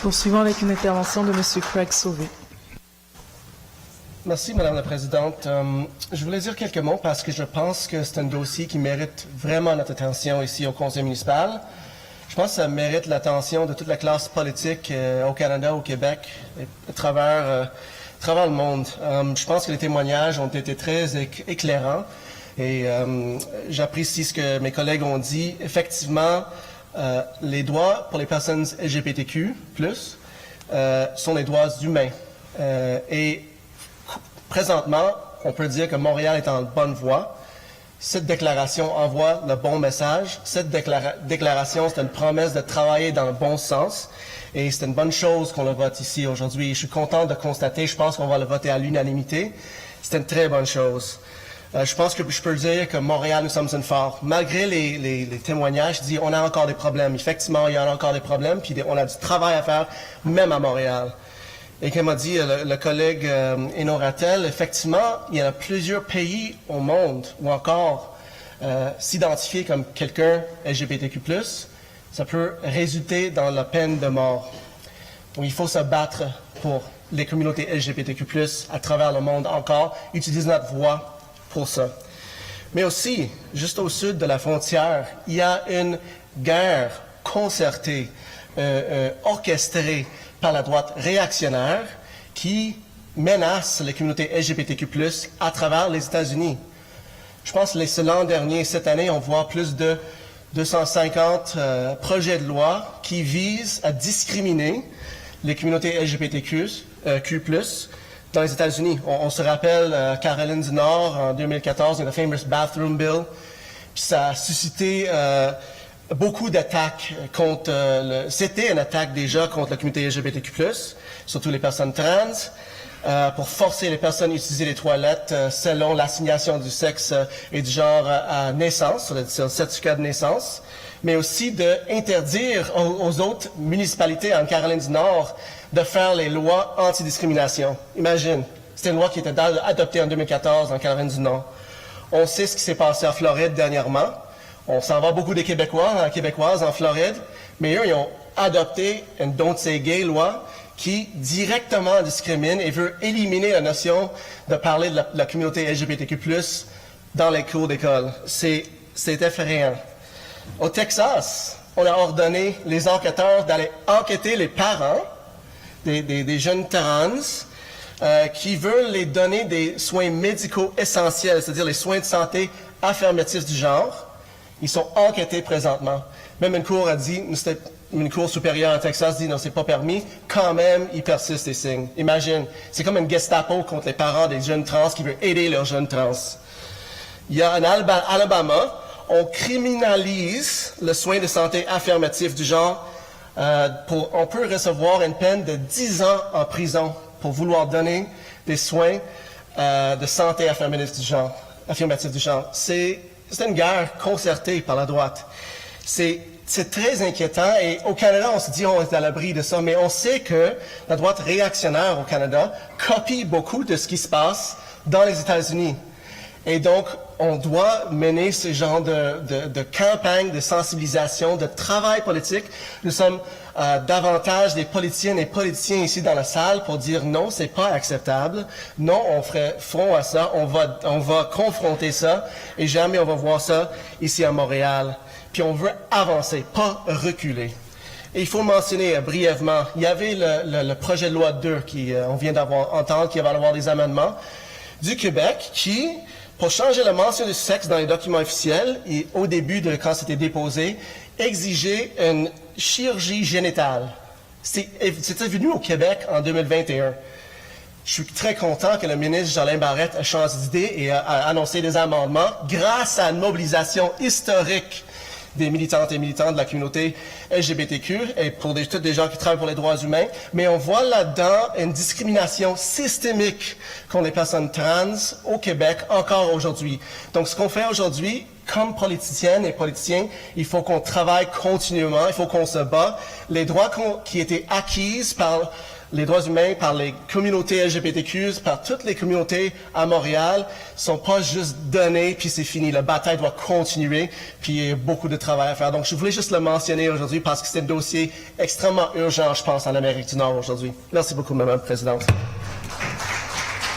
Poursuivons avec une intervention de M. Craig Sauvé. Merci, Madame la Présidente. Je voulais dire quelques mots parce que je pense que c'est un dossier qui mérite vraiment notre attention ici au Conseil municipal. Je pense que ça mérite l'attention de toute la classe politique au Canada, au Québec, et à travers le monde. Je pense que les témoignages ont été très éclairants et j'apprécie ce que mes collègues ont dit. Effectivement, les droits pour les personnes LGBTQ+, sont les droits humains. Et présentement, on peut dire que Montréal est en bonne voie. Cette déclaration envoie le bon message. Cette déclaration, c'est une promesse de travailler dans le bon sens. Et c'est une bonne chose qu'on le vote ici aujourd'hui. Je suis content de constater, je pense qu'on va le voter à l'unanimité. C'est une très bonne chose. Je pense que je peux dire que Montréal, nous sommes une force. Malgré les témoignages, je dis on a encore des problèmes. Effectivement, il y en a encore des problèmes, puis on a du travail à faire, même à Montréal. Et comme a dit le collègue Eno Rattel, effectivement, il y en a plusieurs pays au monde où encore s'identifier comme quelqu'un LGBTQ+, ça peut résulter dans la peine de mort. Donc, il faut se battre pour les communautés LGBTQ+, à travers le monde encore, utiliser notre voix pour ça. Mais aussi, juste au sud de la frontière, il y a une guerre concertée, orchestrée par la droite réactionnaire qui menace les communautés LGBTQ+, à travers les États-Unis. Je pense que l'an dernier, cette année, on voit plus de 250 projets de loi qui visent à discriminer les communautés LGBTQ+, dans les États-Unis. On se rappelle Caroline du Nord, en 2014, il y a le famous Bathroom Bill, puis ça a suscité beaucoup d'attaques contre c'était une attaque déjà contre la communauté LGBTQ+, surtout les personnes trans, pour forcer les personnes à utiliser les toilettes selon l'assignation du sexe et du genre à naissance, sur le certificat de naissance, mais aussi d'interdire aux autres municipalités en Caroline du Nord de faire les lois anti-discrimination. Imagine, c'était une loi qui était adoptée en 2014 en Caroline du Nord. On sait ce qui s'est passé en Floride dernièrement. On s'en va beaucoup des Québécoises en Floride, mais eux, ils ont adopté une Don't Say Gay loi qui directement discrimine et veut éliminer la notion de parler de la communauté LGBTQ+, dans les cours d'école. C'est effrayant. Au Texas, on a ordonné les enquêteurs d'aller enquêter les parents des jeunes trans qui veulent les donner des soins médicaux essentiels, c'est-à-dire les soins de santé affirmatifs du genre. Ils sont enquêtés présentement. Même une cour a dit, une cour supérieure à Texas dit non, c'est pas permis. Quand même, ils persistent les signes. Imagine, c'est comme une Gestapo contre les parents des jeunes trans qui veulent aider leurs jeunes trans. Il y a en Alabama, on criminalise le soin de santé affirmatif du genre. On peut recevoir une peine de 10 ans en prison pour vouloir donner des soins de santé affirmatif du genre. C'est une guerre concertée par la droite. C'est très inquiétant et au Canada, on se dit on est à l'abri de ça, mais on sait que la droite réactionnaire au Canada copie beaucoup de ce qui se passe dans les États-Unis. Et donc, on doit mener ce genre de campagne, de sensibilisation, de travail politique. Nous sommes davantage des politiciennes et politiciens ici dans la salle pour dire non, c'est pas acceptable. Non, on ferait front à ça. On va confronter ça et jamais on va voir ça ici à Montréal. Puis on veut avancer, pas reculer. Et il faut mentionner brièvement, il y avait le projet de loi 2 qui on vient d'entendre, qui va avoir des amendements du Québec qui, pour changer la mention du sexe dans les documents officiels, et au début de quand c'était déposé, exigeait une chirurgie génitale. C'était venu au Québec en 2021. Je suis très content que le ministre Jolin Barrette a changé d'idée et a annoncé des amendements grâce à une mobilisation historique des militantes et militants de la communauté LGBTQ et pour toutes des gens qui travaillent pour les droits humains. Mais on voit là-dedans une discrimination systémique contre les personnes trans au Québec encore aujourd'hui. Donc, ce qu'on fait aujourd'hui, comme politiciennes et politiciens, il faut qu'on travaille continuellement, il faut qu'on se bat. Les droits qui étaient acquis par les droits humains par les communautés LGBTQ, par toutes les communautés à Montréal, sont pas juste donnés puis c'est fini. La bataille doit continuer puis il y a beaucoup de travail à faire. Donc, je voulais juste le mentionner aujourd'hui parce que c'est un dossier extrêmement urgent, je pense, en Amérique du Nord aujourd'hui. Merci beaucoup, Madame la Présidente.